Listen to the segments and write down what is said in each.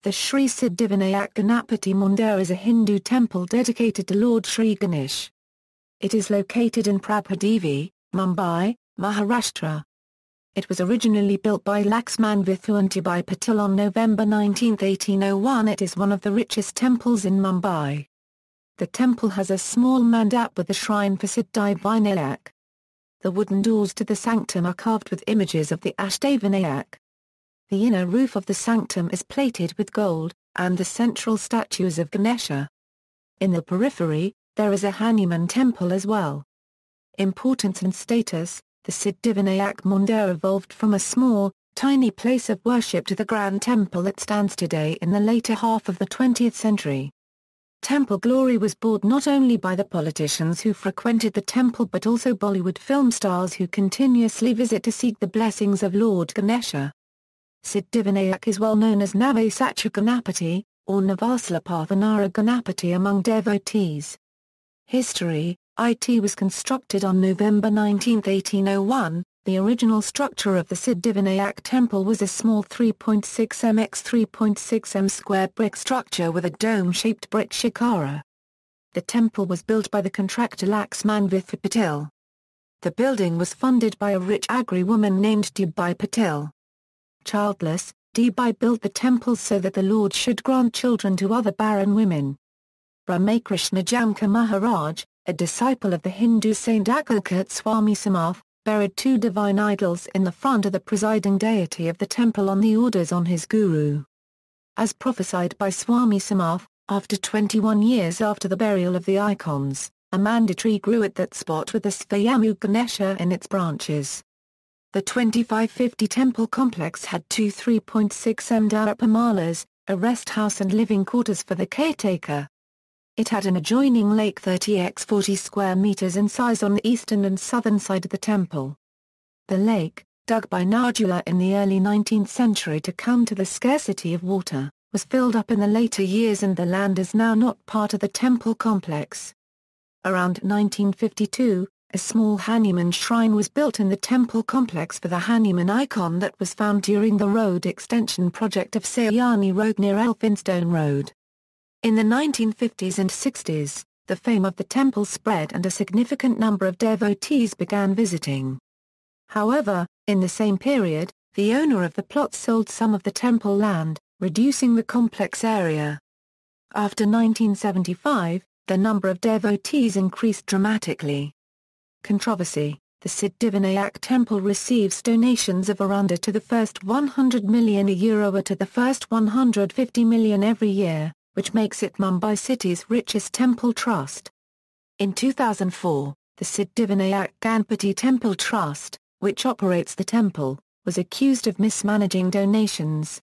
The Shree Siddhivinayak Ganapati Mandir is a Hindu temple dedicated to Lord Shri Ganesh. It is located in Prabhadevi, Mumbai, Maharashtra. It was originally built by Laxman, Vithu and Deubai Patil on November 19, 1801. It is one of the richest temples in Mumbai. The temple has a small mandap with a shrine for Siddhi Vinayak. The wooden doors to the sanctum are carved with images of the Ashtavinayak. The inner roof of the sanctum is plated with gold, and the central statue is of Ganesha. In the periphery, there is a Hanuman temple as well. Importance and status: the Siddhivinayak Mandir evolved from a small, tiny place of worship to the grand temple that stands today in the later half of the 20th century. Temple glory was brought not only by the politicians who frequented the temple but also Bollywood film stars who continuously visit to seek the blessings of Lord Ganesha. Siddhivinayak is well known as Navasacha Ganapati, or Navaslaparthanara Ganapati among devotees. History: It was constructed on November 19, 1801. The original structure of the Siddhivinayak temple was a small 3.6 m x 3.6 m square brick structure with a dome-shaped brick shikara. The temple was built by the contractor Laxman Vithu Patil. The building was funded by a rich agri woman named Deubai Patil. Childless, Deubai built the temple so that the Lord should grant children to other barren women. Ramakrishna Jamka Maharaj, a disciple of the Hindu saint Advocate Swami Samarth, buried two divine idols in the front of the presiding deity of the temple on the orders on his guru. As prophesied by Swami Samarth, after 21 years after the burial of the icons, a mandap tree grew at that spot with the Swayambhu Ganesha in its branches. The 2550 temple complex had two 3.6 m darapamalas, a rest house and living quarters for the caretaker. It had an adjoining lake 30 x 40 square meters in size on the eastern and southern side of the temple. The lake, dug by Najula in the early 19th century to counter the scarcity of water, was filled up in the later years and the land is now not part of the temple complex. Around 1952, a small Hanuman shrine was built in the temple complex for the Hanuman icon that was found during the road extension project of Sayani Road near Elphinstone Road. In the 1950s and 60s, the fame of the temple spread and a significant number of devotees began visiting. However, in the same period, the owner of the plot sold some of the temple land, reducing the complex area. After 1975, the number of devotees increased dramatically. Controversy: the Siddhivinayak temple receives donations of around to the first €100 million or to the first $150 million every year, which makes it Mumbai city's richest temple trust. In 2004, the Siddhivinayak Ganapati Temple Trust, which operates the temple, was accused of mismanaging donations.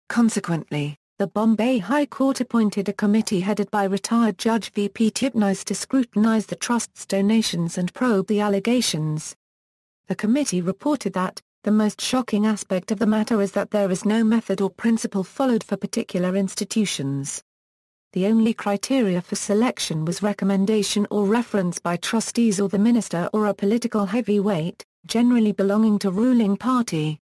Consequently, the Bombay High Court appointed a committee headed by retired Judge V.P. Tibnis to scrutinize the trust's donations and probe the allegations. The committee reported that, the most shocking aspect of the matter is that there is no method or principle followed for particular institutions. The only criteria for selection was recommendation or reference by trustees or the minister or a political heavyweight, generally belonging to ruling party.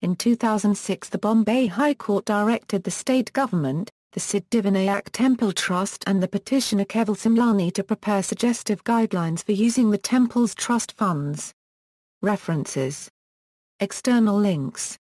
In 2006 the Bombay High Court directed the state government, the Siddhivinayak Temple Trust and the petitioner Keval Simlani to prepare suggestive guidelines for using the temple's trust funds. References. External links.